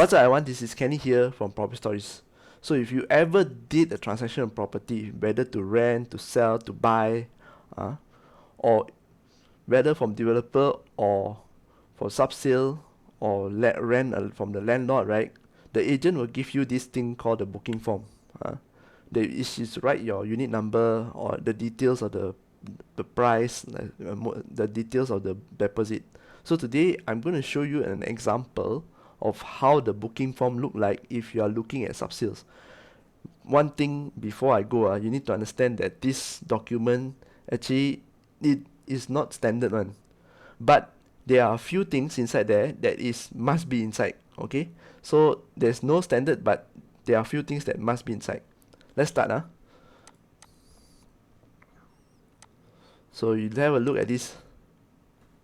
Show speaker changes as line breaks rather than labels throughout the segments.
What's up everyone, this is Kenny here from Property Stories. So if you ever did a transaction on property, whether to rent, to sell, to buy, or whether from developer or for subsale or rent from the landlord, right? The agent will give you this thing called the booking form. It is write your unit number or the details of the price, the details of the deposit. So today I'm going to show you an example of how the booking form look like if you are looking at subsales. One thing before I go, you need to understand that this document actually it is not standard one, but there are a few things inside there that is must be inside. Okay, so there's no standard, but there are a few things that must be inside. Let's start. So you have a look at this.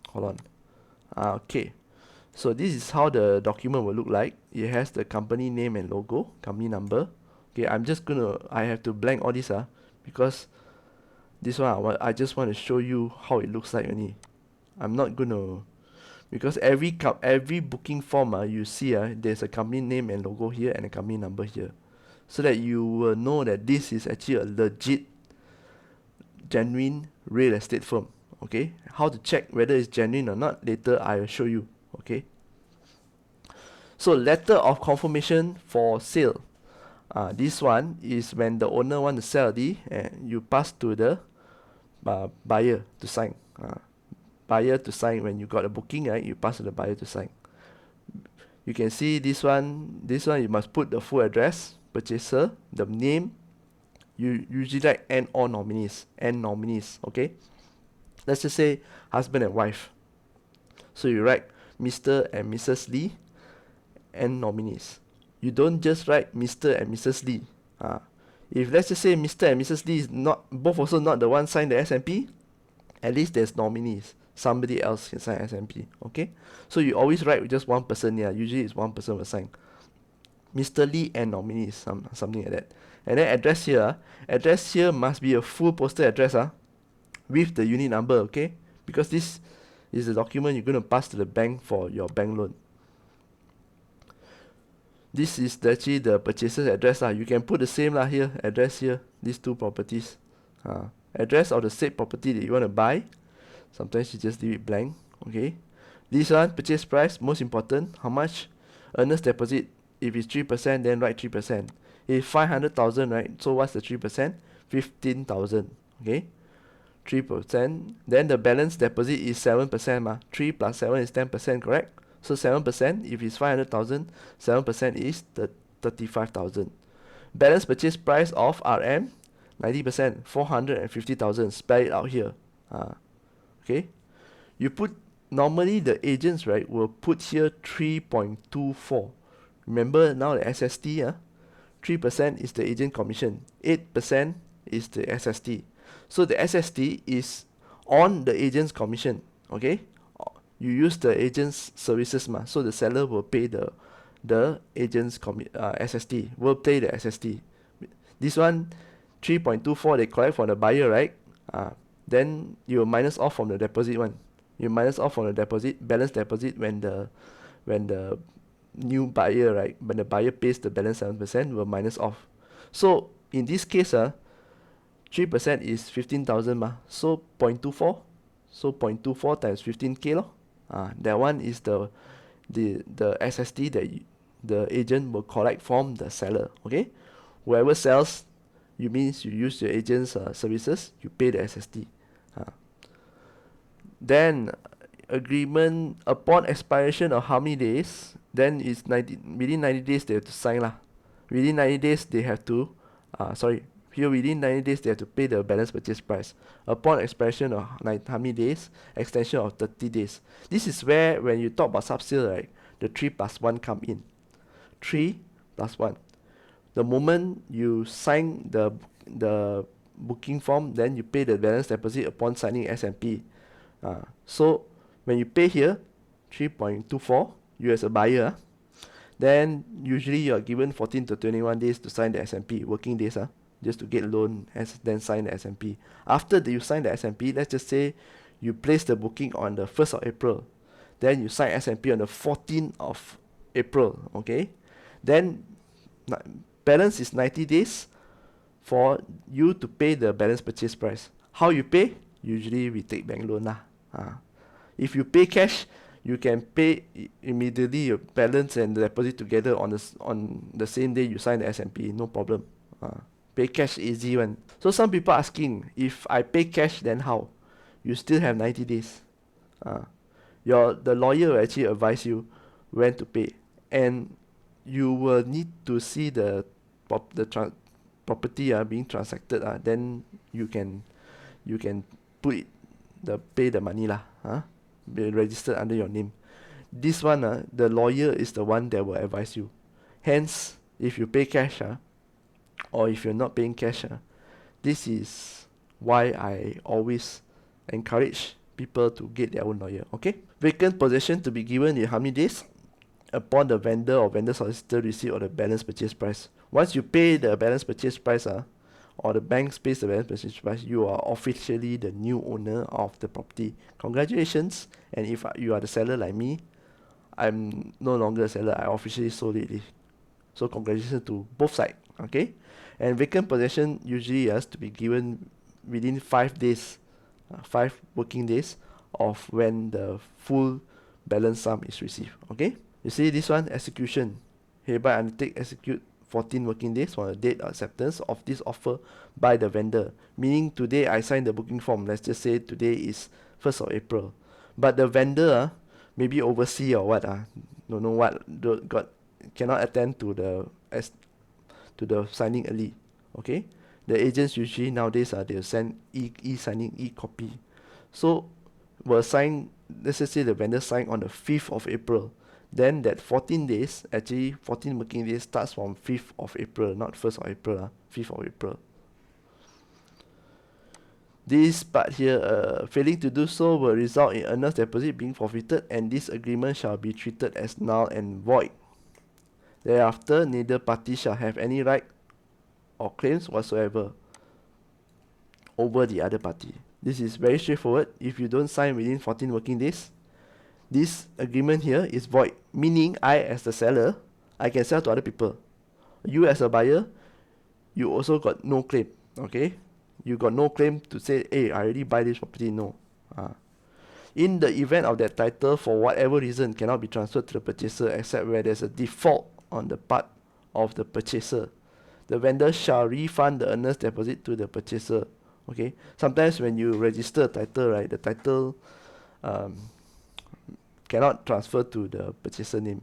Hold on. Okay. So this is how the document will look like. It has the company name and logo, company number. Okay, I have to blank all this because this one I just want to show you how it looks like only. I'm not gonna, because every booking form you see there's a company name and logo here and a company number here, so that you will know that this is actually a legit, genuine real estate firm. Okay, how to check whether it's genuine or not, later I'll show you. Okay, so letter of confirmation for sale. This one is when the owner want to sell and you pass to the buyer to sign. Buyer to sign when you got a booking, right? You pass to the buyer to sign. You can see this one. This one you must put the full address, purchaser, the name. You usually write and or nominees. And nominees. Okay. Let's just say husband and wife. So you write Mr. and Mrs. Lee and nominees. You don't just write Mr. and Mrs. Lee. If let's just say Mr. and Mrs. Lee is not both also not the one signed the SMP, at least there's nominees. Somebody else can sign SMP. Okay? So you always write with just one person here. Usually it's one person will sign. Mr. Lee and nominees, something like that. And then address here. Address here must be a full postal address with the unit number, okay? Because this is the document you're going to pass to the bank for your bank loan. This is actually the purchaser's address. You can put the same here, address here, these two properties. Address of the said property that you want to buy. Sometimes you just leave it blank. Okay. This one, purchase price, most important. How much? Earnest deposit. If it's 3%, then write 3%. If 500,000, right? So what's the 3%? 15,000. Okay. 3%. Then the balance deposit is 7%. 3 plus 7 is 10%, correct? So 7%, if it's 500,000, 7% is 35,000. Balance purchase price of RM, 90%, 450,000. Spell it out here. Okay. You put, normally the agents, right, will put here 3.24. Remember now the SST, 3% is the agent commission, 8% is the SST. So the SST is on the agent's commission. Okay. You use the agent's services so the seller will pay the agent's SST, will pay the SST. This one 3.24 they collect from the buyer, right? Then you will minus off from the deposit one. You minus off from the deposit, balance deposit when the new buyer, right? When the buyer pays the balance 7%, will minus off. So in this case 3% is 15,000 so 0.24. So 0.24 times 15k that one is the SST that the agent will collect from the seller. Okay, whoever sells, you means you use your agent's services, you pay the SST. Then agreement upon expiration of how many days? Then it's within 90 days they have to sign Within 90 days they have to within 90 days they have to pay the balance purchase price. Upon expiration of how many days? Extension of 30 days. This is where when you talk about subsale, right, the 3 plus 1 come in. 3 plus 1. The moment you sign the booking form, then you pay the balance deposit upon signing SMP. So when you pay here 3.24, you as a buyer, then usually you are given 14 to 21 days to sign the SMP, working days just to get loan, then sign the SMP. After you sign the SMP, let's just say you place the booking on the 1st of April, then you sign SMP on the 14th of April, okay? Then balance is 90 days for you to pay the balance purchase price. How you pay? Usually we take bank loan lah. If you pay cash, you can pay immediately your balance and the deposit together on the same day you sign the S&P, no problem. Pay cash easy one. So some people asking, if I pay cash then how? You still have 90 days. The lawyer will actually advise you when to pay, and you will need to see the property being transacted, then you can put it, pay the money lah, be registered under your name. This one, the lawyer is the one that will advise you. Hence, if you pay cash, or if you're not paying cash, this is why I always encourage people to get their own lawyer. Okay, vacant possession to be given in how many days? Upon the vendor or vendor solicitor receipt of the balance purchase price. Once you pay the balance purchase price, or the bank pays the balance purchase price, you are officially the new owner of the property. Congratulations. And if you are the seller like me, I'm no longer a seller, I officially sold it. So congratulations to both sides. Okay, and vacant possession usually has to be given within 5 days, 5 working days of when the full balance sum is received. Okay, you see this one, execution. Hereby undertake execute 14 working days from the date of acceptance of this offer by the vendor. Meaning today I signed the booking form. Let's just say today is 1st of April. But the vendor, maybe overseas or what, don't know what, cannot attend to the signing early. Okay, the agents usually nowadays they'll send e-signing, e-copy. So we'll sign, let's just say the vendor signed on the 5th of April. Then that 14 days, actually 14 working days starts from 5th of April, not 1st of April, 5th of April. This part here, failing to do so will result in earnest deposit being forfeited, and this agreement shall be treated as null and void. Thereafter, neither party shall have any right or claims whatsoever over the other party. This is very straightforward. If you don't sign within 14 working days, this agreement here is void. Meaning, I as the seller, I can sell to other people. You as a buyer, you also got no claim. Okay, you got no claim to say, hey, I already buy this property. No. In the event of that title, for whatever reason, cannot be transferred to the purchaser except where there's a default on the part of the purchaser, the vendor shall refund the earnest deposit to the purchaser. Okay, sometimes when you register a title, right, the title cannot transfer to the purchaser name,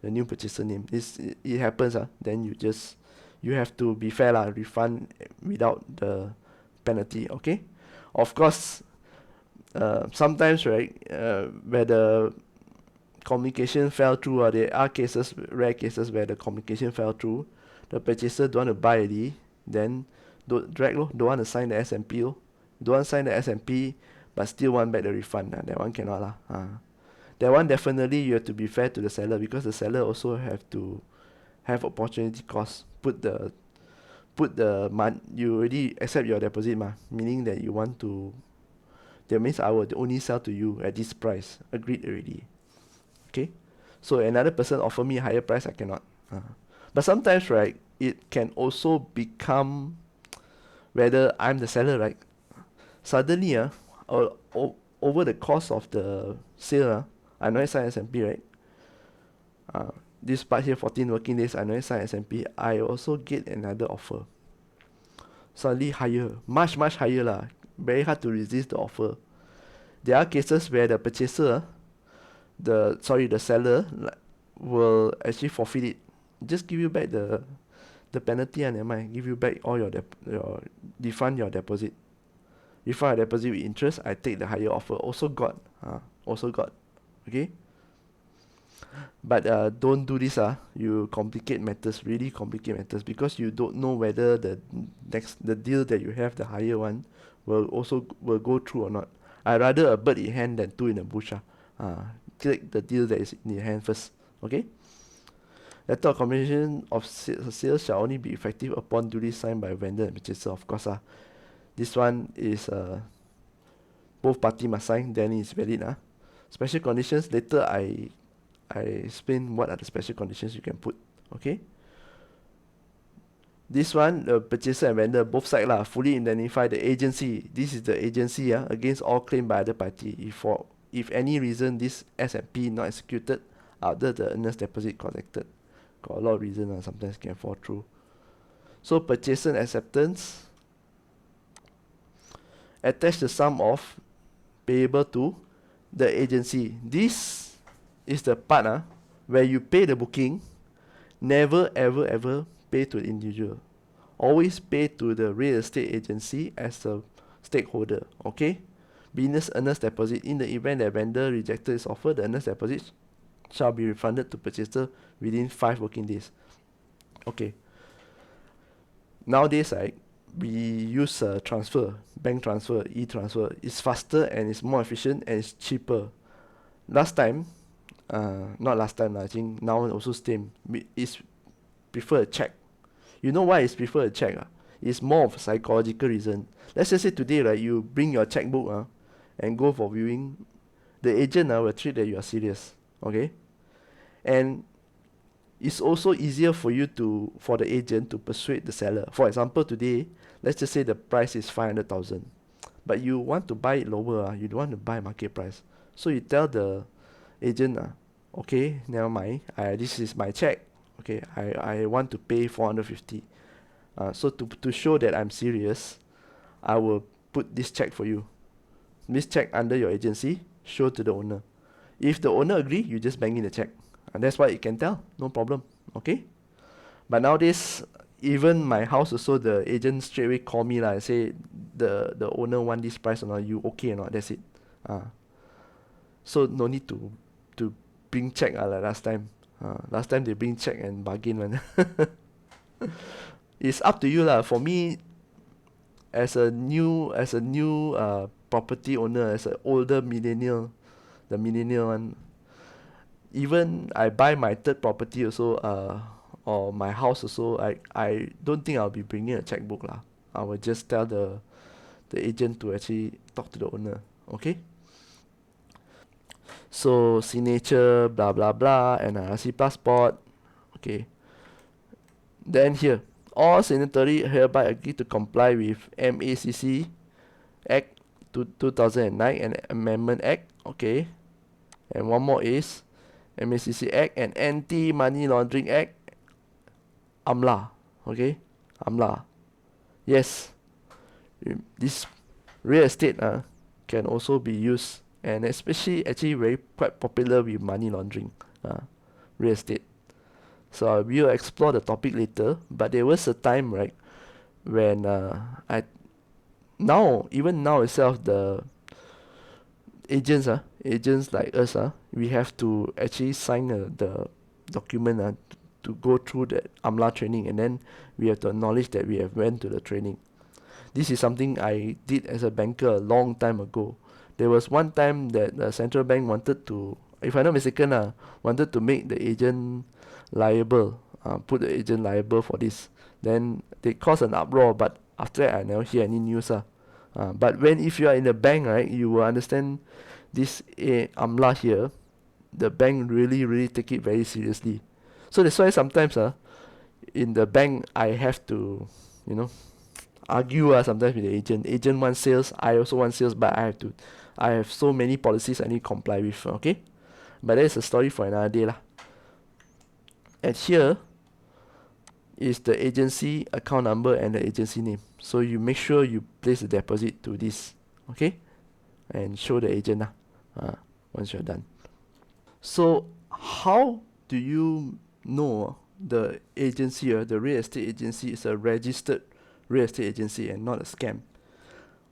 the new purchaser name. It happens, then you have to be fair lah, refund without the penalty. Okay, of course, sometimes, right, where the communication fell through, there are cases, rare cases where the communication fell through, the purchaser don't want to buy already, then don't want to sign the S&P, don't want to sign the S&P but still want back the refund, that one cannot lah. That one definitely you have to be fair to the seller, because the seller also have to have opportunity cost. Put the money, you already accept your deposit meaning that you want to, that means I will only sell to you at this price, agreed already. Okay, so another person offer me a higher price, I cannot. But sometimes, right, it can also become whether I'm the seller, right, suddenly over the course of the sale, I know I sign S&P, right, this part here 14 working days, I know I sign S&P, I also get another offer, suddenly higher, much higher lah, very hard to resist the offer. There are cases where the purchaser, the seller will actually forfeit it, just give you back the penalty, never mind, give you back all your refund your deposit with interest, I take the higher offer, also got. Okay, but don't do this, you complicate matters, really complicate matters, because you don't know whether the deal that you have, the higher one, will go through or not. I rather a bird in hand than two in the bush. Take the deal that is in your hand first. Okay, letter of combination of sales shall only be effective upon duly signed by vendor and purchaser. Of course, this one is both party must sign, then it's valid. Special conditions, later I I explain what are the special conditions you can put. Okay. This one, the purchaser and vendor both side lah fully indemnify the agency. This is the agency against all claim by other party. If any reason this S&P not executed after the earnest deposit collected. Got a lot of reason sometimes can fall through. So purchaser acceptance. Attach the sum of payable to the agency. This is the part where you pay the booking. Never ever pay to the individual. Always pay to the real estate agency as a stakeholder. Okay? Business earnest deposit. In the event that vendor rejected his offer, the earnest deposit shall be refunded to purchaser within 5 working days. Okay. Nowadays, we use transfer, bank transfer, e-transfer. It's faster and it's more efficient and it's cheaper. Last time, not last time, I think now also same. It's prefer a check. You know why it's prefer a check? It's more of a psychological reason. Let's just say today, right, you bring your checkbook and go for viewing. The agent will treat that you are serious. Okay? And it's also easier for the agent to persuade the seller. For example, today, let's just say the price is 500,000, but you want to buy it lower. You don't want to buy market price. So you tell the agent, okay, never mind. This is my check. Okay, I want to pay 450. So to show that I'm serious, I will put this check for you. This check under your agency, show to the owner. If the owner agree, you just bang in the check. And that's what you can tell, no problem. Okay? But nowadays, even my house also, the agent straight away call me and say the owner want this price or not, you okay or not, that's it. So no need to bring check like last time. Last time they bring check and bargain one. It's up to you lah. For me, as a new property owner, as an older millennial, the millennial one, even I buy my third property also, or my house also, I don't think I'll be bringing a checkbook lah. I will just tell the agent to actually talk to the owner. Okay? So signature, blah blah blah, NRC passport. Okay. Then here, all signatory hereby agree to comply with MACC Act 2009 and Amendment Act. Okay. And one more is MACC Act and Anti-Money Laundering Act, AMLA. Okay, AMLA. Yes, this real estate can also be used, and especially actually very quite popular with money laundering, real estate. So we'll explore the topic later. But there was a time, right, when even now itself, the agents like us, we have to actually sign the document to go through that AMLA training, and then we have to acknowledge that we have went to the training. This is something I did as a banker a long time ago. There was one time that the central bank wanted to, if I'm not mistaken, wanted to make the agent liable, put the agent liable for this. Then they caused an uproar, but after that I never hear any news. But if you are in the bank, right, you will understand this AMLA here. The bank really take it very seriously. So that's why sometimes in the bank I have to, argue sometimes with the agent. Agent wants sales, I also want sales, but I have so many policies I need to comply with. Okay, but that's a story for another day lah. And here is the agency account number and the agency name. So you make sure you place the deposit to this, okay, and show the agent once you're done. So how do you know the agency, the real estate agency, is a registered real estate agency and not a scam?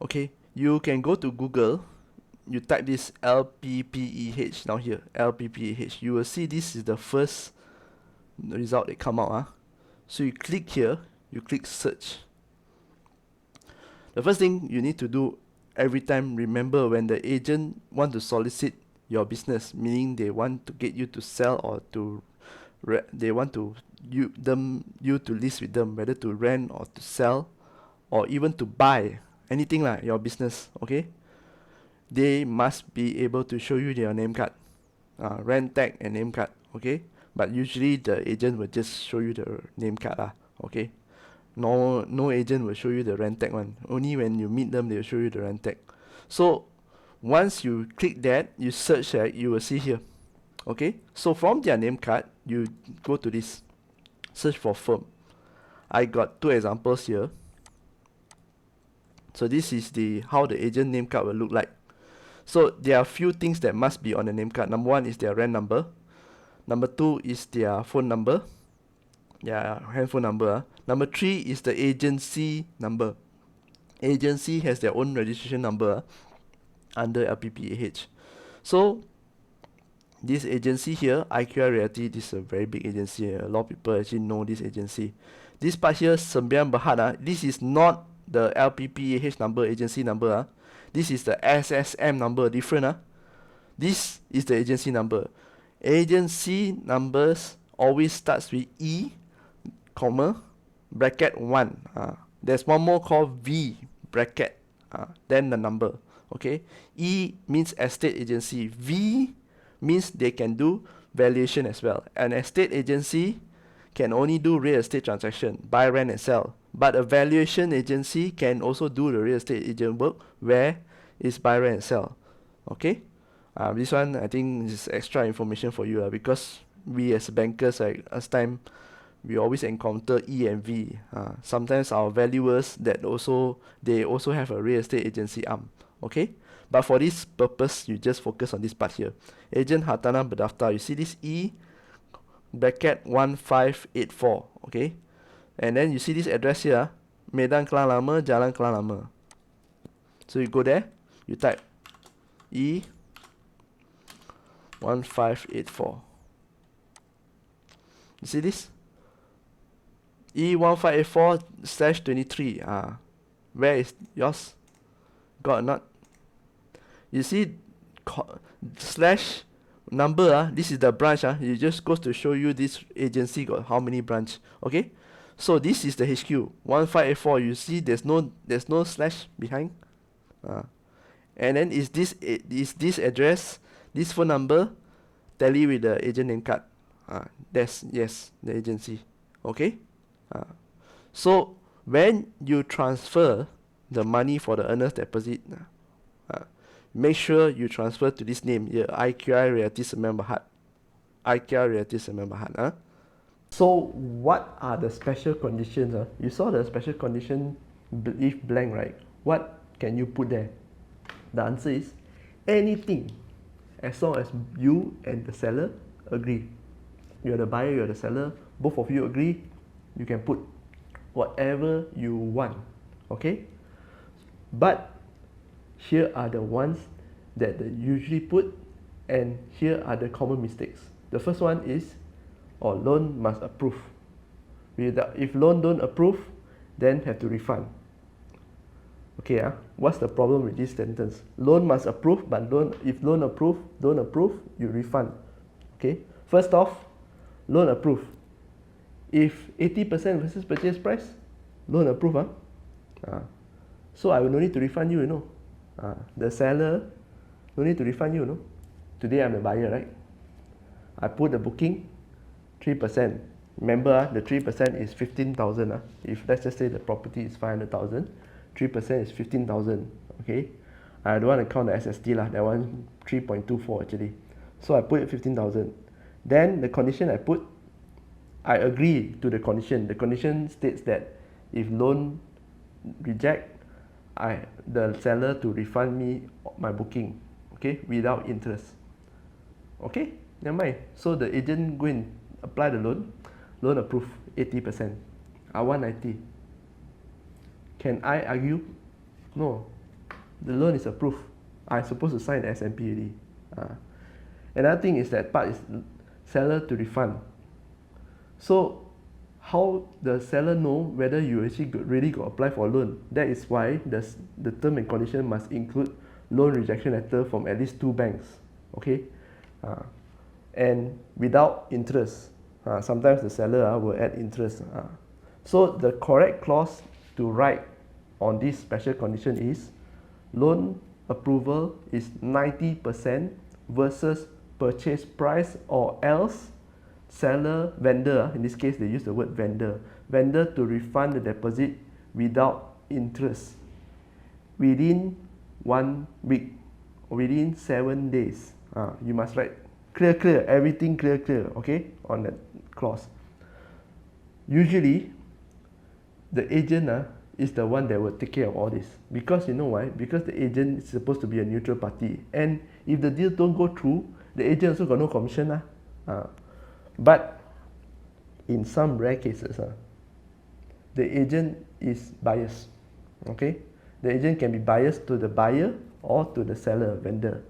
Okay, you can go to Google, you type this LPPEH now here, LPPEH. You will see this is the first result that come out. So you click here, you click search. The first thing you need to do every time, remember, when the agent want to solicit your business, meaning they want to get you to sell or to they want to you to list with them, whether to rent or to sell or even to buy anything like your business, okay, they must be able to show you their name card. rent tag and name card, okay? But usually the agent will just show you the name card lah, okay? No agent will show you the rent tag one. Only when you meet them, they will show you the rent tag. So once you click that, you search, you will see here, okay? So from their name card, you go to this, search for firm. I got 2 examples here. So this is how the agent name card will look like. So there are a few things that must be on the name card. Number 1 is their rent number. Number 2 is their phone number. Yeah, handphone number. Number 3 is the agency number. Agency has their own registration number under LPPAH. So this agency here, IQI Realty, this is a very big agency. A lot of people actually know this agency. This part here, Sembilan Berhad, this is not the LPPAH number, agency number. This is the SSM number, different. This is the agency number. Agency numbers always starts with E, comma, bracket 1. There's one more called V, bracket, then the number. Okay, E means estate agency. V means they can do valuation as well. An estate agency can only do real estate transaction, buy, rent, and sell. But a valuation agency can also do the real estate agent work, where is buy, rent, and sell. Okay, this one I think is extra information for you, because we as bankers, last time we always encounter E and V. Sometimes our valuers they also have a real estate agency arm. Okay, but for this purpose, you just focus on this part here. Agent hartanah berdaftar. You see this E, bracket 1584. Okay, and then you see this address here, Medan Klang Lama, Jalan Klang Lama. So you go there, you type E 1584. You see this? E1584/23. Where is yours? Got or not? You see slash number, this is the branch. It just goes to show you this agency got how many branch. Okay, so this is the HQ 1584. You see there's no slash behind. And then is this address, this phone number tally with the agent name card. That's yes, the agency. Okay, so when you transfer the money for the earnest deposit, make sure you transfer to this name here, IQI Realty Sembilan Berhad. IQI Realty Sembilan Berhad. So what are the special conditions? You saw the special condition if blank, right? What can you put there? The answer is anything, as long as you and the seller agree. You're the buyer, you're the seller, both of you agree, you can put whatever you want. Okay, but here are the ones that they usually put, and here are the common mistakes. The first one is, loan must approve. If loan don't approve, then have to refund. Okay, what's the problem with this sentence? Loan must approve, but if loan don't approve, you refund. Okay, first off, loan approve. If 80% versus purchase price, loan approve. So I will no need to refund you, the seller no need to refund you, Today I'm the buyer, right? I put the booking 3%. Remember, the 3% is 15,000. If let's just say the property is 500,000, 3% is 15,000. Okay, I don't want to count the SST lah. That one 3.24 actually. So I put it 15,000. Then the condition I put, I agree to the condition. The condition states that if loan reject, the seller to refund me my booking, okay, without interest. Okay, never mind. So the agent go and apply the loan approved 80%. I want 90. Can I argue? No. The loan is approved. I'm supposed to sign the SMP already. Another thing is that part is seller to refund. So how the seller know whether you actually really got apply for a loan? That is why the term and condition must include loan rejection letter from at least 2 banks. Okay, and without interest. Sometimes the seller will add interest. So the correct clause to write on this special condition is loan approval is 90% versus purchase price, or else seller, vendor, in this case they use the word vendor to refund the deposit without interest within 1 week, within 7 days. You must write clear, everything clear, okay, on that clause. Usually the agent is the one that will take care of all this, because you know why? Because the agent is supposed to be a neutral party, and if the deal don't go through, the agent also got no commission. But in some rare cases, the agent is biased. Okay, the agent can be biased to the buyer or to the seller, vendor.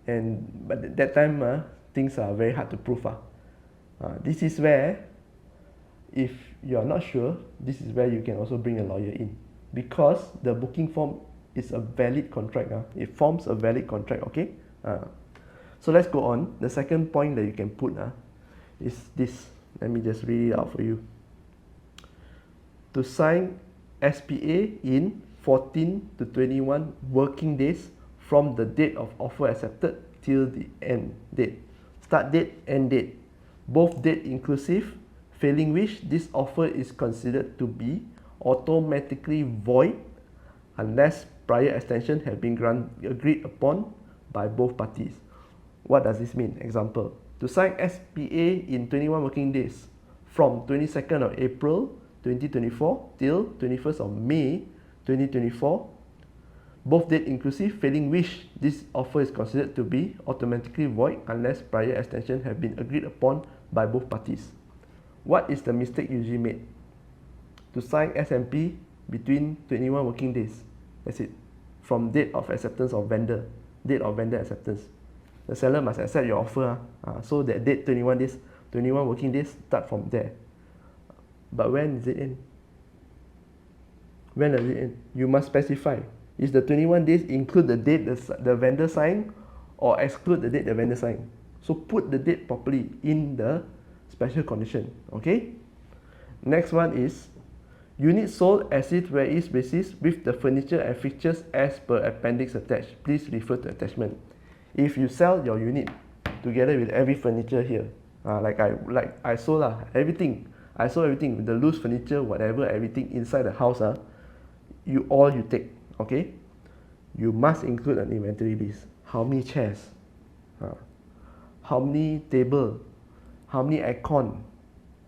But at that time, things are very hard to prove. This is where, if you are not sure, this is where you can also bring a lawyer in, because the booking form is a valid contract. It forms a valid contract. Okay. So let's go on. The second point that you can put is this. Let me just read it out for you. To sign SPA in 14 to 21 working days from the date of offer accepted till the end date. Start date, end date, both date inclusive, failing which this offer is considered to be automatically void unless prior extension has been agreed upon by both parties. What does this mean? Example, to sign SPA in 21 working days from 22nd of April 2024 till 21st of May 2024, both date inclusive, failing which this offer is considered to be automatically void unless prior extension have been agreed upon by both parties. What is the mistake usually made? To sign SMP between 21 working days. That's it. From date of acceptance of vendor, date of vendor acceptance. The seller must accept your offer. So that date 21 days, 21 working days, start from there. But when is it in? When does it end? You must specify. Is the 21 days include the date the vendor signed, or exclude the date the vendor signed? So put the date properly in the special condition. Okay. Next one is unit sold as it where is basis with the furniture and fixtures as per appendix attached. Please refer to attachment. If you sell your unit together with every furniture here, like I sold everything. I sold everything with the loose furniture, whatever, everything inside the house. You take. Okay. You must include an inventory list. How many chairs? How many table? How many aircon?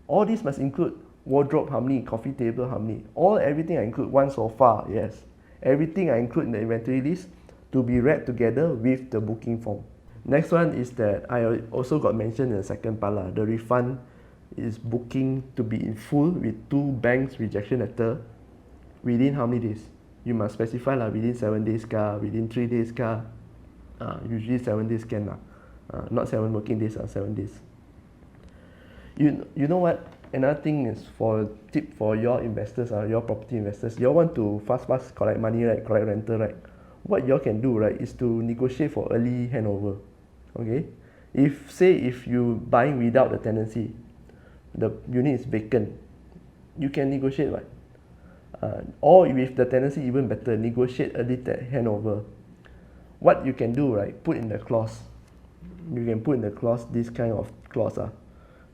All this must include. Wardrobe, how many? Coffee table, how many? Everything I include. One sofa, yes. Everything I include in the inventory list to be read together with the booking form. Next one is that I also got mentioned in the second part. The refund is booking to be in full with 2 banks rejection letter within how many days? You must specify within 7 days, within 3 days. Usually 7 days can. Not 7 working days, 7 days. You know what? Another thing is for tip for your investors, your property investors, you all want to fast collect money, right? Collect rental, right? What you all can do, right, is to negotiate for early handover. Okay? If you buying without the tenancy, the unit is vacant, you can negotiate, right? Or with the tenancy, even better, negotiate early handover. What you can do, right? Put in the clause. You can put in the clause this kind of clause.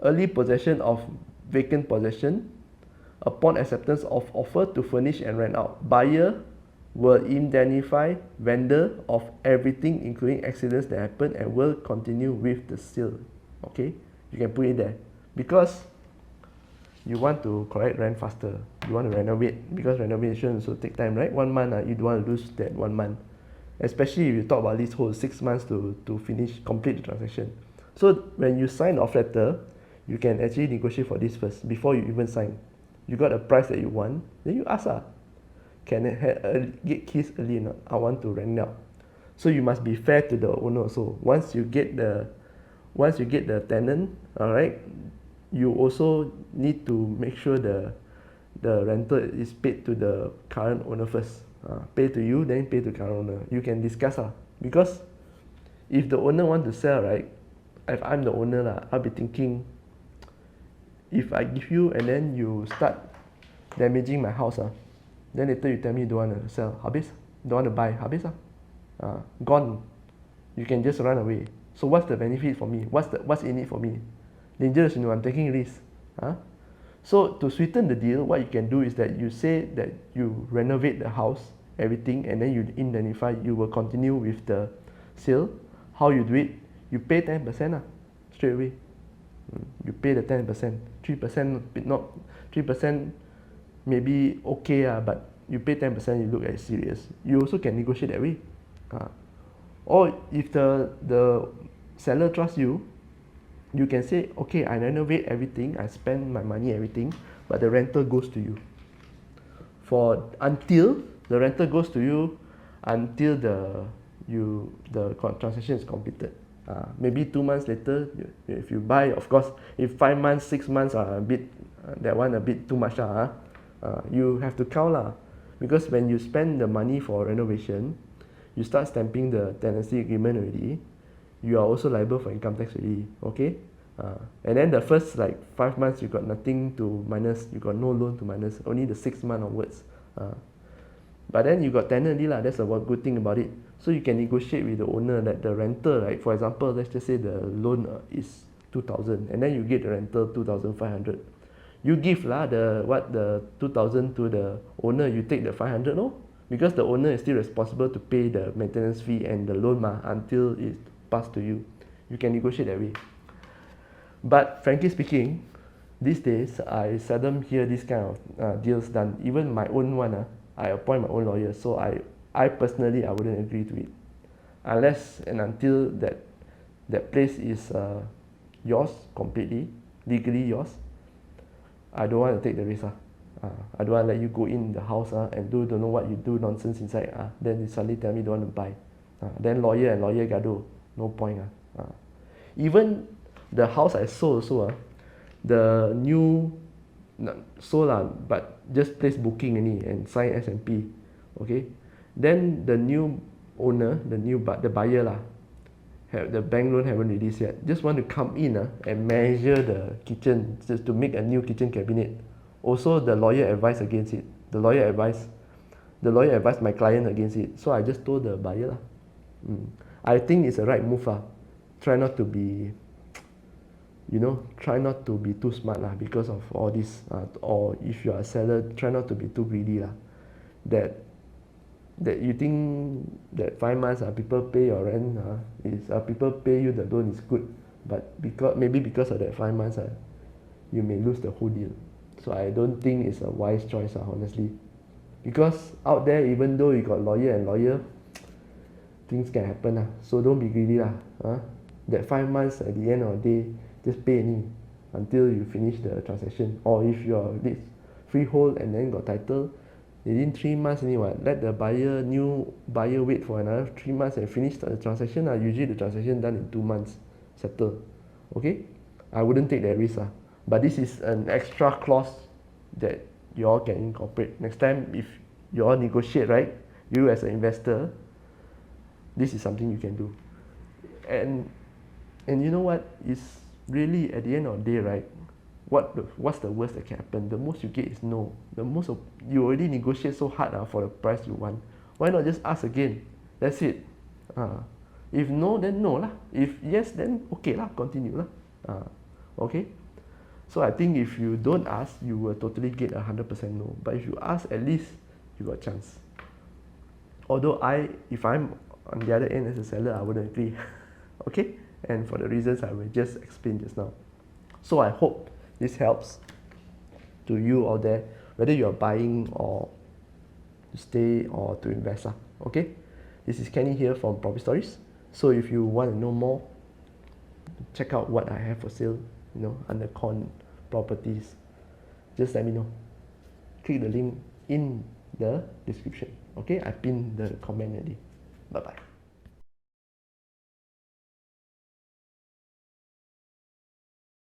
Early possession of vacant possession upon acceptance of offer to furnish and rent out. Buyer will indemnify vendor of everything including accidents that happen and will continue with the sale. Okay, you can put it there because you want to collect rent faster. You want to renovate because renovation also take time, right? 1 month, you don't want to lose that 1 month. Especially if you talk about this whole 6 months to complete the transaction. So when you sign off letter, you can actually negotiate for this first before you even sign. You got a price that you want, then you ask, can I get keys early enough? I want to rent out. So you must be fair to the owner also. Once you get the tenant, all right, you also need to make sure the rental is paid to the current owner first. Pay to you, then pay to current owner. You can discuss because if the owner want to sell, right, if I'm the owner I'll be thinking, if I give you and then you start damaging my house, then later you tell me you don't want to sell, habis, don't want to buy, habis, gone. You can just run away. So what's the benefit for me? What's in it for me? Dangerous, I'm taking risks. Huh? So to sweeten the deal, what you can do is that you say that you renovate the house, everything, and then you indemnify, you will continue with the sale. How you do it? You pay 10% straight away. You pay the 10%. 3% not 3% maybe okay, but you pay 10%, you look at it serious. You also can negotiate that way. Or if the seller trusts you, you can say, okay, I renovate everything, I spend my money, everything, but the rental goes to you. Until the rental goes to you until the transaction is completed. Maybe 2 months later, if you buy, of course, if 5 months, 6 months are a bit, that one a bit too much, you have to count lah. Because when you spend the money for renovation, you start stamping the tenancy agreement already, you are also liable for income tax already, okay? And then the first like 5 months you got nothing to minus, you got no loan to minus, only the 6th month onwards. But then you got tenant already lah, that's a good thing about it. So you can negotiate with the owner that the rental, like for example, let's just say the loan is 2,000 and then you get the rental 2,500. You give lah the 2,000 to the owner, you take the 500 no? Because the owner is still responsible to pay the maintenance fee and the loan until it's passed to you. You can negotiate that way. But frankly speaking, these days I seldom hear this kind of deals done. Even my own one, I appoint my own lawyer. So I personally I wouldn't agree to it, unless and until that place is yours completely, legally yours. I don't want to take the risk. I don't want to let you go in the house and don't know what you do nonsense inside. Then you suddenly tell me you don't want to buy. Then lawyer and lawyer gaduh, no point. Even the house I sold also, the new sold but just place booking and sign S&P. Okay, then the new owner, the buyer the bank loan haven't released yet, just want to come in and measure the kitchen just to make a new kitchen cabinet. Also the lawyer advised against it. The lawyer advised my client against it. So I just told the buyer I think it's a right move. Try not to be too smart because of all this, or if you are a seller, try not to be too greedy that you think that 5 months people pay your rent, people pay you the loan is good, but because of that 5 months you may lose the whole deal. So I don't think it's a wise choice, honestly, because out there, even though you got lawyer and lawyer, things can happen. So don't be greedy. That 5 months at the end of the day, just pay until you finish the transaction. Or if you are freehold and then got title, within 3 months anyway, let the new buyer wait for another 3 months and finish the transaction. Usually the transaction done in 2 months, settle. Okay, I wouldn't take that risk. But this is an extra clause that you all can incorporate. Next time if you all negotiate, right, you as an investor, this is something you can do. And you know what is really at the end of the day, right? What's the worst that can happen? The most you get is no. You already negotiate so hard for the price you want. Why not just ask again? That's it. If no, then no lah. If yes, then okay lah, continue lah. Okay. So I think if you don't ask, you will totally get 100% no. But if you ask, at least you got a chance. Although if I'm on the other end as a seller, I wouldn't agree. Okay. And for the reasons I will just explain just now. So I hope this helps to you out there, whether you are buying or to stay or to invest. Okay, this is Kenny here from Property Stories. So if you want to know more, check out what I have for sale, under Con Properties. Just let me know. Click the link in the description. Okay, I pinned the comment already. Bye bye.